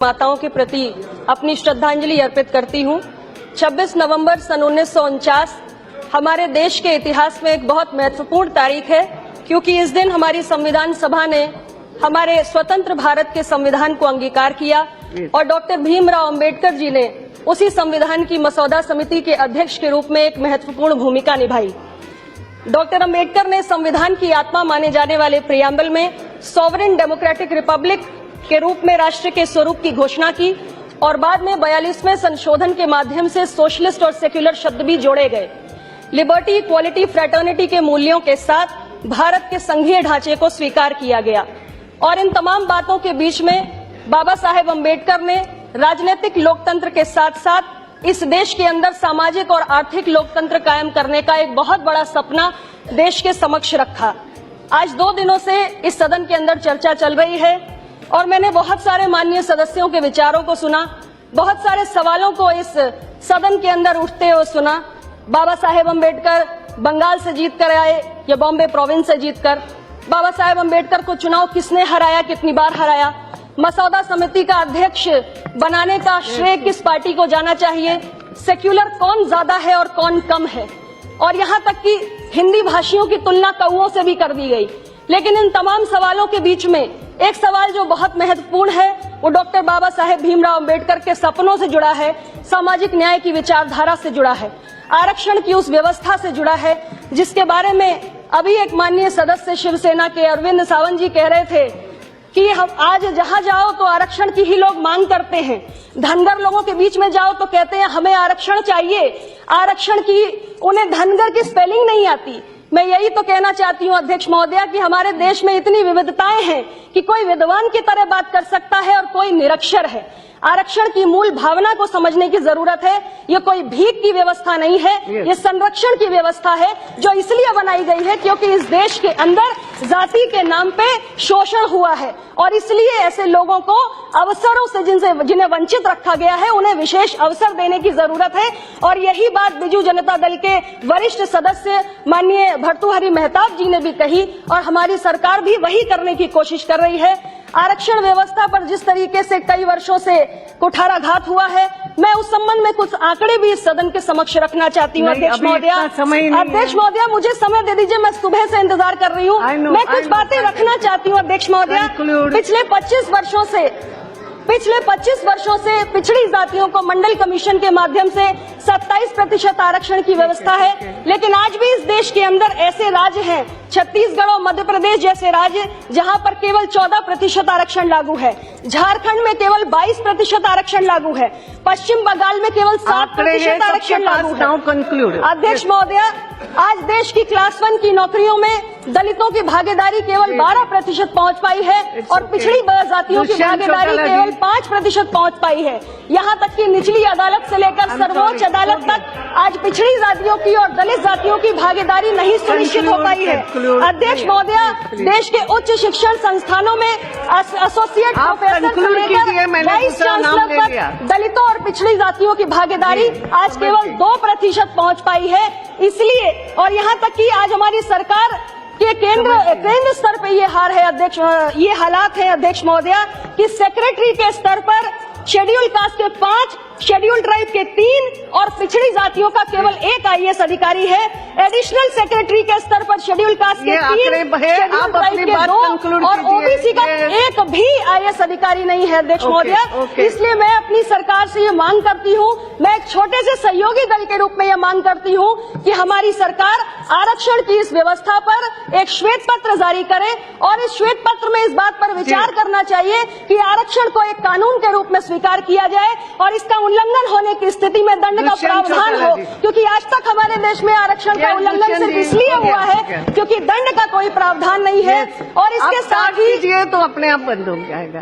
माताओं के प्रति अपनी श्रद्धांजलि अर्पित करती हूँ। 26 नवंबर सन 1949 हमारे देश के इतिहास में एक बहुत महत्वपूर्ण तारीख है, क्योंकि इस दिन हमारी संविधान सभा ने हमारे स्वतंत्र भारत के संविधान को अंगीकार किया और डॉक्टर भीमराव अंबेडकर जी ने उसी संविधान की मसौदा समिति के अध्यक्ष के रूप में एक महत्वपूर्ण भूमिका निभाई। डॉक्टर अंबेडकर ने संविधान की आत्मा माने जाने वाले प्रियम्बल में सॉवरेन डेमोक्रेटिक रिपब्लिक के रूप में राष्ट्र के स्वरूप की घोषणा की और बाद में 42वें संशोधन के माध्यम से सोशलिस्ट और सेक्युलर शब्द भी जोड़े गए। लिबर्टी, इक्वालिटी, फ्रेटर्निटी के मूल्यों के साथ भारत के संघीय ढांचे को स्वीकार किया गया और इन तमाम बातों के बीच में बाबा साहेब अंबेडकर ने राजनीतिक लोकतंत्र के साथ साथ इस देश के अंदर सामाजिक और आर्थिक लोकतंत्र कायम करने का एक बहुत बड़ा सपना देश के समक्ष रखा। आज 2 दिनों से इस सदन के अंदर चर्चा चल रही है और मैंने बहुत सारे माननीय सदस्यों के विचारों को सुना, बहुत सारे सवालों को इस सदन के अंदर उठते हुए सुना। बाबा साहेब अंबेडकर बंगाल से जीत कर आए या बॉम्बे प्रोविंस से जीतकर, बाबा साहेब अंबेडकर को चुनाव किसने हराया, कितनी बार हराया, मसौदा समिति का अध्यक्ष बनाने का श्रेय किस पार्टी को जाना चाहिए, सेक्युलर कौन ज्यादा है और कौन कम है, और यहाँ तक कि हिंदी भाषियों की तुलना कौओं से भी कर दी गई। लेकिन इन तमाम सवालों के बीच में एक सवाल जो बहुत महत्वपूर्ण है वो डॉक्टर बाबा साहेब भीमराव अंबेडकर के सपनों से जुड़ा है, सामाजिक न्याय की विचारधारा से जुड़ा है, आरक्षण की उस व्यवस्था से जुड़ा है जिसके बारे में अभी एक माननीय सदस्य शिवसेना के अरविंद सावंत जी कह रहे थे कि हम आज जहां जाओ तो आरक्षण की ही लोग मांग करते हैं। धनगर लोगों के बीच में जाओ तो कहते हैं हमें आरक्षण चाहिए, आरक्षण की उन्हें धनगर की स्पेलिंग नहीं आती। मैं यही तो कहना चाहती हूँ अध्यक्ष महोदया कि हमारे देश में इतनी विविधताएं हैं कि कोई विद्वान की तरह बात कर सकता है और कोई निरक्षर है। आरक्षण की मूल भावना को समझने की जरूरत है। ये कोई भीख की व्यवस्था नहीं है, ये संरक्षण की व्यवस्था है जो इसलिए बनाई गई है क्योंकि इस देश के अंदर जाति के नाम पे शोषण हुआ है और इसलिए ऐसे लोगों को अवसरों से जिन्हें वंचित रखा गया है उन्हें विशेष अवसर देने की जरूरत है। और यही बात बीजू जनता दल के वरिष्ठ सदस्य माननीय भर्तृहरि मेहताब जी ने भी कही और हमारी सरकार भी वही करने की कोशिश कर रही है। आरक्षण व्यवस्था पर जिस तरीके से कई वर्षों से कुठाराघात हुआ है, मैं उस संबंध में कुछ आंकड़े भी इस सदन के समक्ष रखना चाहती हूँ। अध्यक्ष महोदया मुझे समय दे दीजिए, मैं सुबह से इंतजार कर रही हूँ। मैं कुछ बातें रखना चाहती हूँ अध्यक्ष महोदया। पिछले 25 वर्षों से पिछड़ी जातियों को मंडल कमीशन के माध्यम से 27% आरक्षण की व्यवस्था है, लेकिन आज भी इस देश के अंदर ऐसे राज्य हैं, छत्तीसगढ़ और मध्य प्रदेश जैसे राज्य, जहां पर केवल 14% आरक्षण लागू है। झारखंड में केवल 22% आरक्षण लागू है। पश्चिम बंगाल में केवल 7% आरक्षण लागू है। अध्यक्ष महोदया, आज देश की क्लास 1 की नौकरियों में दलितों की भागीदारी केवल 12% पहुंच पाई है और पिछड़ी जातियों की भागीदारी केवल 5% पहुंच पाई है। यहाँ तक कि निचली अदालत से लेकर सर्वोच्च अदालत तक आज पिछड़ी जातियों की और दलित जातियों की भागीदारी नहीं सुनिश्चित हो पाई है। अध्यक्ष महोदया, देश के उच्च शिक्षण संस्थानों में एसोसिएट प्रोफेसर से लेकर वाइस चांसलर तक दलितों और पिछड़ी जातियों की भागीदारी आज केवल 2% पहुंच पाई है। इसलिए और यहाँ तक कि आज हमारी सरकार के केंद्र स्तर पे ये हार है अध्यक्ष, ये हालात है अध्यक्ष महोदया कि सेक्रेटरी के स्तर पर शेड्यूल कास्ट के 5, शेड्यूल ट्राइब के 3 और पिछड़ी जातियों का केवल 1 IAS अधिकारी है। एडिशनल सेक्रेटरी के स्तर पर शेड्यूल कास्ट के 3, शेड्यूल ट्राइब के 2 और ओबीसी का 1 भी IAS अधिकारी नहीं है अध्यक्ष महोदया। इसलिए मैं अपनी सरकार से ये मांग करती हूँ, मैं एक छोटे से सहयोगी दल के रूप में ये मांग करती हूँ कि हमारी सरकार आरक्षण की इस व्यवस्था पर एक श्वेत पत्र जारी करे और इस श्वेत पत्र में इस बात पर विचार करना चाहिए कि आरक्षण को एक कानून के रूप में स्वीकार किया जाए और इसका उल्लंघन होने की स्थिति में दंड का प्रावधान हो, क्योंकि आज तक हमारे देश में आरक्षण का उल्लंघन सिर्फ इसलिए हुआ है क्योंकि दंड का कोई प्रावधान नहीं है। और इसके साथ ही तो अपने आप बंद हो जाएगा।